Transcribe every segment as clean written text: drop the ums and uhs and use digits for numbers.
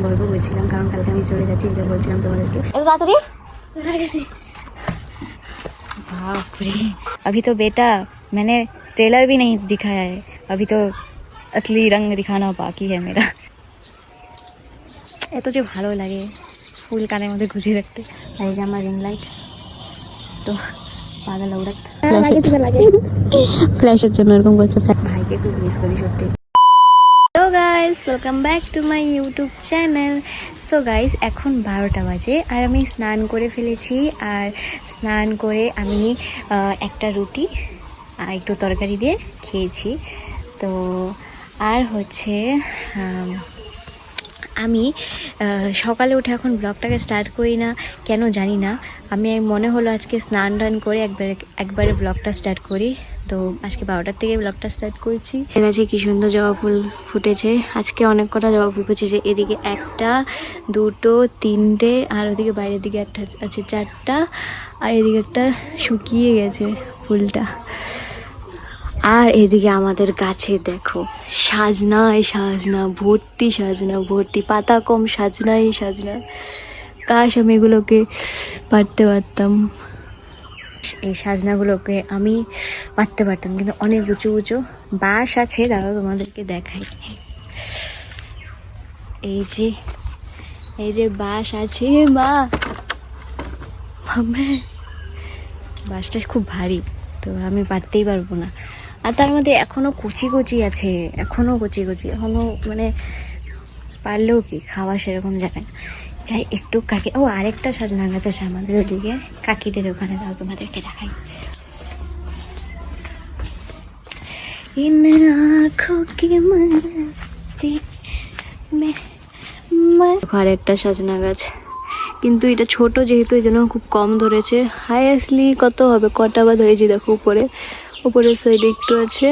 গল্প করছিলাম, কারণ কালকে আমি চলে যাচ্ছি, যেটা বলছিলাম তোমাদেরকে। এত তাড়াতাড়ি बाप रे, अभी तो बेटा मैंने ट्रेलर भी नहीं दिखाया है, अभी तो असली रंग दिखाना बाकी है मेरा। এত যে ভালো লাগে ফুল কানের মধ্যে গুছিয়ে রাখতে। এই যে আমার রিং লাইট, তো পাগল উড়াত ফ্ল্যাশের জন্য এরকম করছে। ভাইকে খুব মিস করি সত্যি। Hello guys, welcome back to my YouTube channel. So guys, এখন 12টা বাজে আর আমি স্নান করে ফেলেছি। আর স্নান করে আমি একটা রুটি আর একটু তরকারি দিয়ে খেয়েছি। তো আর হচ্ছে আমি সকালে উঠে এখন ব্লগটাকে স্টার্ট করি না, কেন জানি না। আমি মনে হলো আজকে স্নান টান করে একবারে ব্লগটা স্টার্ট করি। তো আজকে 12টার থেকে ব্লগটা স্টার্ট করছি। গাছে কি সুন্দর জবা ফুল ফুটেছে আজকে, অনেক কটা জবা ফুল ফুটেছে। এদিকে একটা, দুটো, তিনটে, আর ওদিকে বাইরের দিকে একটা আছে, চারটা, আর এদিকে একটা শুকিয়ে গেছে ফুলটা। আর এদিকে আমাদের গাছে দেখো সাজনায় সাজনা ভর্তি, সাজনা ভর্তি, পাতা কম, সাজনাই সাজনা। কাশ আমি এগুলোকে পারতে পারতাম, এই সাজনাগুলোকে আমি পারতে পারতাম, কিন্তু অনেক উঁচু উঁচু বাঁশ আছে। দাঁড়াও তোমাদেরকে দেখাই। এই যে বাঁশ আছে, মা বাঁশটা খুব ভারী, তো আমি পারতেই পারবো না। আর তার মধ্যে এখনো কচি কচি আছে, এখনো মানে পারলেও কি খাওয়া সেরকম যাবে না। যাই একটু কাকি, ও আরেকটা সাজনা গাছ আছে আমাদের ওদিকে, কাকিদের ওখানে, তাও তোমাদেরকে দেখাই। इन आँखों की मस्ती में আর একটা সাজনা গাছ, কিন্তু এটা ছোট যেহেতু এই জন্য খুব কম ধরেছে। হাইয়েস্টলি কত হবে, কটা বা ধরেছি দেখো, উপরের সাইডে একটু আছে,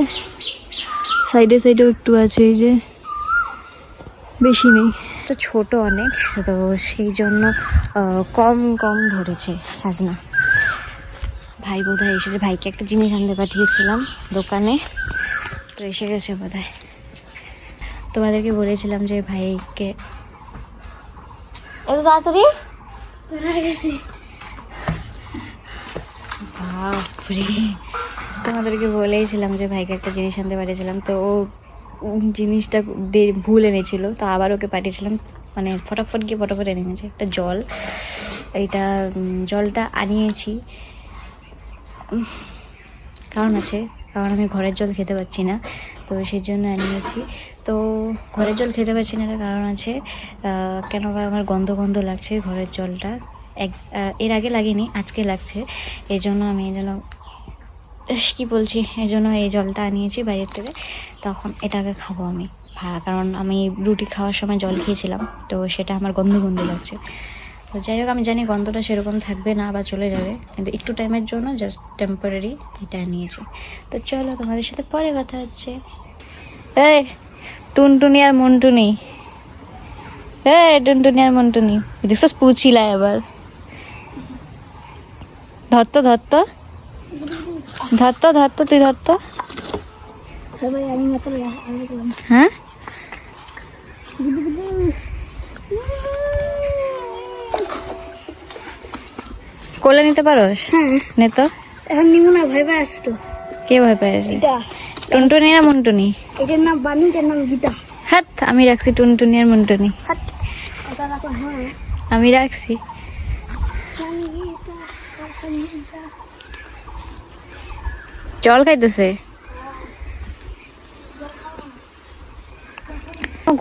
সাইডেও একটু আছে, এই যে বেশি নেই, তো ছোট অনেক, তো সেই জন্য কম ধরেছে সাজনা। ভাই বোধহয় এসেছে, ভাইকে একটা জিনিস আনতে পাঠিয়েছিলাম দোকানে, তো এসে গেছে বোধহয়। তোমাদেরকে বলেছিলাম যে ভাইকে এত তাড়াতাড়ি বাপরে, তোমাদেরকে বলেইছিলাম যে ভাইকে একটা জিনিস আনতে পাঠিয়েছিলাম, তো ও জিনিসটা ভুল এনেছিল, তো আবার ওকে পাঠিয়েছিলাম, মানে ফটাফট গিয়ে ফটাফট এনে এনেছে একটা জল। এইটা জলটা আনিয়েছি, কারণ আমি ঘরের জল খেতে পাচ্ছি না, তো সেই জন্য আনিয়েছি। তো ঘরের জল খেতে পাচ্ছি না, একটা কারণ আছে, কেন আমার গন্ধ লাগছে ঘরের জলটা। এর আগে লাগেনি, আজকে লাগছে, এই জন্য এই জলটা আনিয়েছি বাইরের থেকে। তখন এটাকে খাবো আমি, কারণ আমি রুটি খাওয়ার সময় জল খেয়েছিলাম, তো সেটা আমার গন্ধ লাগছে। তো যাই হোক, আমি জানি গন্ধটা সেরকম থাকবে না বা চলে যাবে, কিন্তু একটু টাইমের জন্য জাস্ট টেম্পোরারি এটা নিয়েছি। তো চলো তোমাদের সাথে পরে কথা হচ্ছে। এই টুনটুনি আর মন্টুনি, দেখছো পুছিলা এবার, ধরতো তুই ধরতো। হ্যাঁ কোলে নিতে পারোস? নে তো। এখন নিমু না, ভয় পাই আসতো। কে ভয় পায়? টুনটুনি না মন্টুনি? এটার নাম বানি, এটার নাম গীতা। হাত, আমি রাখছি টুনটুনি আর মন্টুনি, আমি রাখছি। জল খাইতেছে।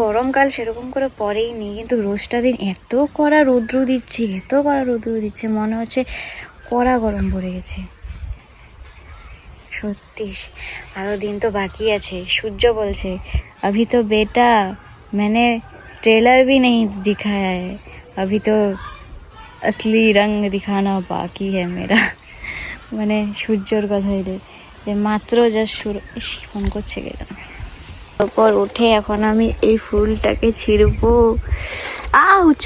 গরমকাল সেরকম করে পরেই নেই, কিন্তু রোজটা দিন এত কড়া রৌদ্র দিচ্ছে, মনে হচ্ছে কড়া গরম পড়ে গেছে সত্যি। আরো দিন তো বাকি আছে। সূর্য বলছে अभी तो बेटा मैंने ट्रेलर भी नहीं दिखाया है, अभी तो असली रंग दिखाना बाकी है मेरा। মানে সূর্যর কথা এলে যে মাত্র জাস্ট ফোন করছে কেন। তারপর উঠে এখন আমি এই ফুলটাকে ছিঁড়বো। আউচ,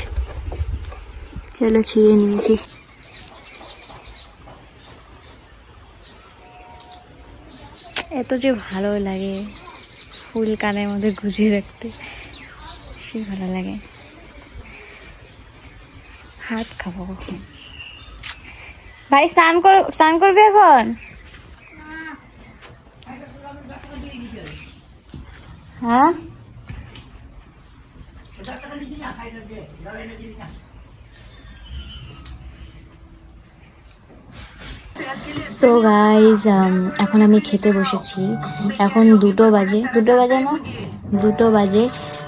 চলো ছিঁড়ে নিয়েছি। এত যে ভালো লাগে ফুল কানের মধ্যে গুজিয়ে রাখতে, সে ভালো লাগে। ভাত খাবো। ভাই স্নান করবে এখন? হ্যাঁ সো গাইজ এখন আমি খেতে বসেছি। এখন 2টো বাজে না, 2টো বাজে।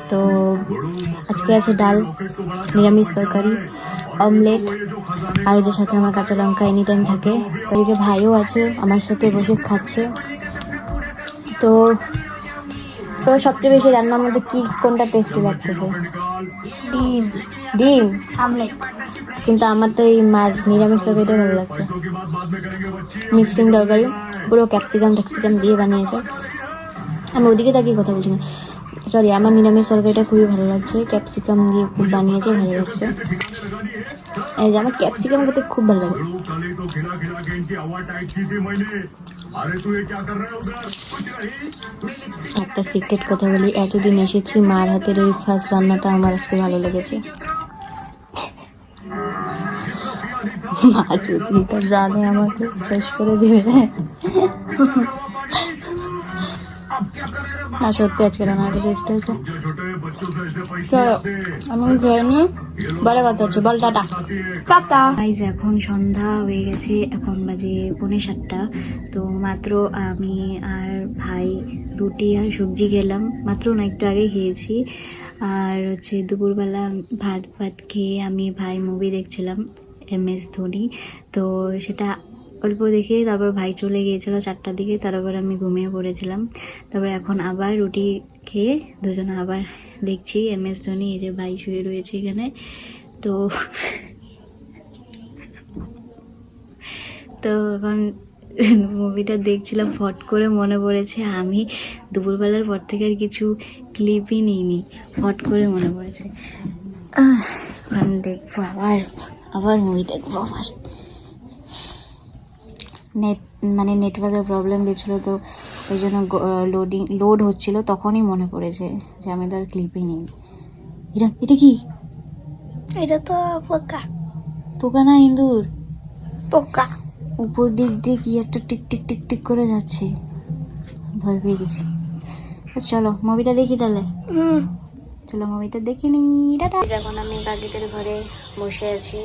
তো আজকে আছে ডাল, নিরামিষ তরকারি, অমলেট, আর এর সাথে আমার কাঁচা লঙ্কা এনি টাইম থাকে। তো এদিকে ভাইও আছে আমার সাথে বসে খাচ্ছে। তো তো সবচেয়ে বেশি রান্নার মধ্যে কোনটা টেস্টি লাগতেছে? ডিম আমলেট। কিন্তু আমার তো এই মার নিরামিষ তরকারিটা ভালো লাগছে। মিক্সিং তরকারি, পুরো ক্যাপসিকাম দিয়ে বানিয়েছে। আমি ওদিকে তাকিয়ে কথা বলছি না, সরি, আমার নিরামিষ তরকারিটা খুবই ভালো লাগছে, ক্যাপসিকাম দিয়ে খুব বানিয়েছে, ভালো লাগছে। এই যে আমার ক্যাপসিকাম খেতে খুব ভালো লাগে। একটা সিক্রেট কথা বলি, এতদিন এসেছি মার হাতের এই ফার্স্ট রান্নাটা আমার আজকে ভালো লেগেছে। মা যদি তা জানে আমাকে শেষ করে দিবে। না সত্যি আজকে রান্নাটা টেস্ট হয়েছে। আমি খেয়ে নিয়ে বলে কথা হচ্ছে, বল টাটা। টাটা। গাইজ এখন সন্ধ্যা হয়ে গেছে, এখন বাজে 7:45। তো মাত্র আমি আর ভাই রুটি আর সবজি খেলাম, মাত্র না একটু আগে খেয়েছি। আর হচ্ছে দুপুরবেলা ভাত খেয়ে আমি ভাই মুভি দেখছিলাম, MS ধোনি। তো সেটা অল্প দেখে তারপর ভাই চলে গিয়েছিল 4টার দিকে, তারপর আমি ঘুমিয়ে পড়েছিলাম। তারপর এখন আবার রুটি খেয়ে দুজনে আবার দেখছি MS ধোনি। এই যে ভাই শুয়ে রয়েছে এখানে। তো এখন মুভিটা দেখছিলাম, ফট করে মনে পড়েছে আমি দুপুরবেলার পর থেকে আর কিছু ক্লিপই নিইনি, ফট করে মনে পড়েছে। এখন দেখবো আবার মুভি দেখবো। আবার নেটওয়ার্কের প্রবলেম দিচ্ছিলো, তো ওই জন্য লোড হচ্ছিল, তখনই মনে পড়েছে যে আমি তো আর ক্লিপই নিই। এটা কি? এটা তো পোকা না, ইঁদুর। পোকা। উপর দিক দিয়ে কি একটা টিক টিক টিক টিক করে যাচ্ছে, ভয় পেয়ে গেছি। চলো মুভিটা দেখি তাহলে। চলো মুভিটা দেখে নি, টাটা। এখন আমি কাকিদের ঘরে বসে আছি,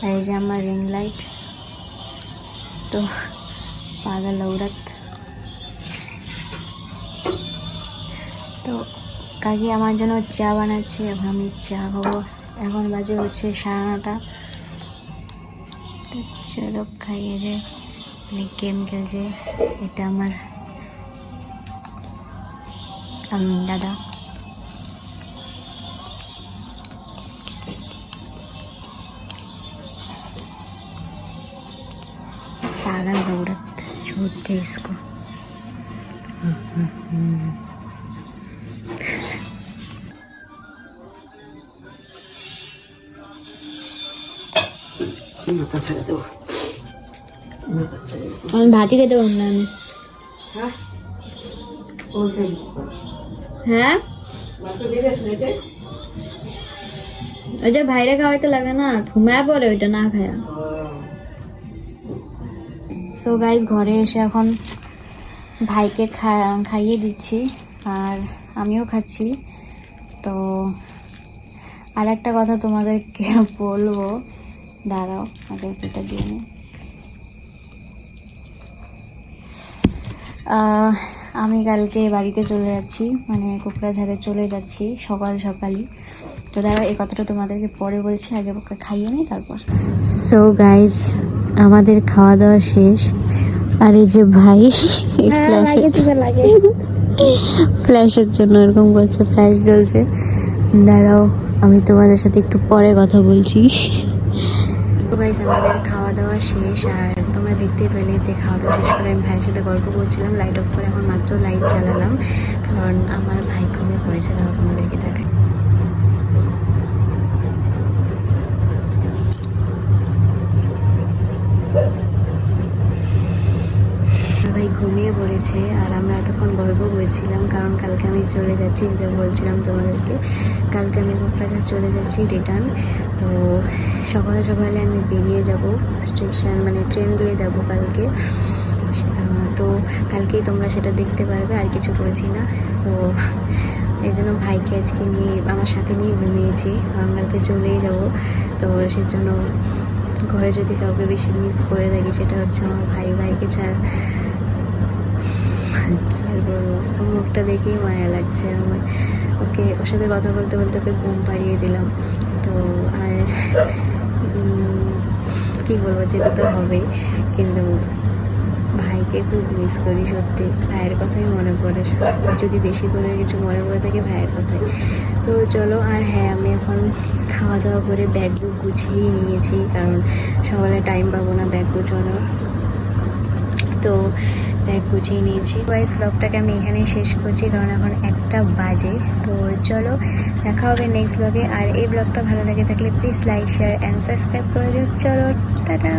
আর এই যে আমার রিং লাইট। তো পাগল লৌড়াত। তো কাকি আমার জন্য চা বানাচ্ছে, এখন আমি চা খাবো। এখন বাজে হচ্ছে 9:30। তো চলো খাইয়ে যে গেম খেলছে। এটা আমার দাদা। पागल औरत, छोड़ दे इसको। আমি ভাতই খেতে পারবো না আমি। হ্যাঁ ওই যে ভাইরে খাওয়াইতে লাগে না, ঘুমায় পড়ে ওইটা না খায়া। সো গাইজ ঘরে এসে এখন ভাইকে খাইয়ে দিচ্ছি আর আমিও খাচ্ছি। তো আর একটা কথা তোমাদেরকে বলবো, দাঁড়াও আগে এটা দিয়ে নি। আমি কালকে বাড়িতে চলে যাচ্ছি, মানে কোকড়াঝাড়ে চলে যাচ্ছি সকালই। তো দাঁড়াও এই কথাটা তোমাদেরকে পরে বলছি, আগে ওকে খাইয়ে নিই তারপর। সো গাইজ আমাদের খাওয়া দাওয়া শেষ, আর এই যে ভাই ফ্ল্যাশের জন্য এরকম করছে, ফ্ল্যাশ জ্বলছে। দাঁড়াও আমি তোমাদের সাথে একটু পরে কথা বলছি। গাইস আমাদের খাওয়া দাওয়া শেষ, আর তোমরা দেখতে পেলে যে খাওয়া দাওয়া শেষ করে আমি ভাইয়ের সাথে গল্প করছিলাম। লাইট অফ করে এখন মাত্র লাইট জ্বালালাম, কারণ আমার ভাই ঘুমিয়ে পড়েছে। তাহলে তোমাদেরকে দেখাই, ভাই ঘুমিয়ে পড়েছে আর আমরা এতক্ষণ গল্প করছি। করছিলাম, কারণ কালকে আমি চলে যাচ্ছি, যেটা বলছিলাম তোমাদেরকে, কালকে আমি কোকরাঝাড় চলে যাচ্ছি রিটার্ন। তো সকালে সকালে আমি বেরিয়ে যাব স্টেশন, মানে ট্রেন দিয়ে যাব কালকে। তো কালকেই তোমরা সেটা দেখতে পারবে, আর কিছু বলছি না। তো এই জন্য ভাইকে আজকে নিয়ে আমার সাথে নিয়ে ঘুমিয়েছি, কারণ কালকে চলেই যাব। তো সেজন্য ঘরে যদি কাউকে বেশি মিস করে থাকি সেটা হচ্ছে আমার ভাইকে ছাড়া। কী আর বলবো, মুখটা দেখেই মায়া লাগছে আমার। ওর সাথে কথা বলতে বলতে ওকে ঘুম পাড়িয়ে দিলাম। তো আর কী বলবো, যেতে তো হবেই, কিন্তু ভাইকে খুব মিস করি সত্যি। ভাইয়ের কথাই মনে পড়ে, যদি বেশি করে কিছু মনে পড়ে থাকে ভাইয়ের কথাই। তো চলো, আর হ্যাঁ, আমি এখন খাওয়া দাওয়া করে ব্যাগ গুছিয়ে নিয়েছি, কারণ সকালে টাইম পাবো না ব্যাগ গুছানোর। তো ব্যাগ গুছিয়ে নিয়েছি। ওয়াইজ ব্লগটাকে আমি এখানেই শেষ করছি, কারণ এখন 1টা বাজে। তো চলো, দেখা হবে নেক্সট ব্লগে। আর এই ব্লগটা ভালো লেগে থাকলে please like, share and subscribe করে দিও। চলো, টাটা।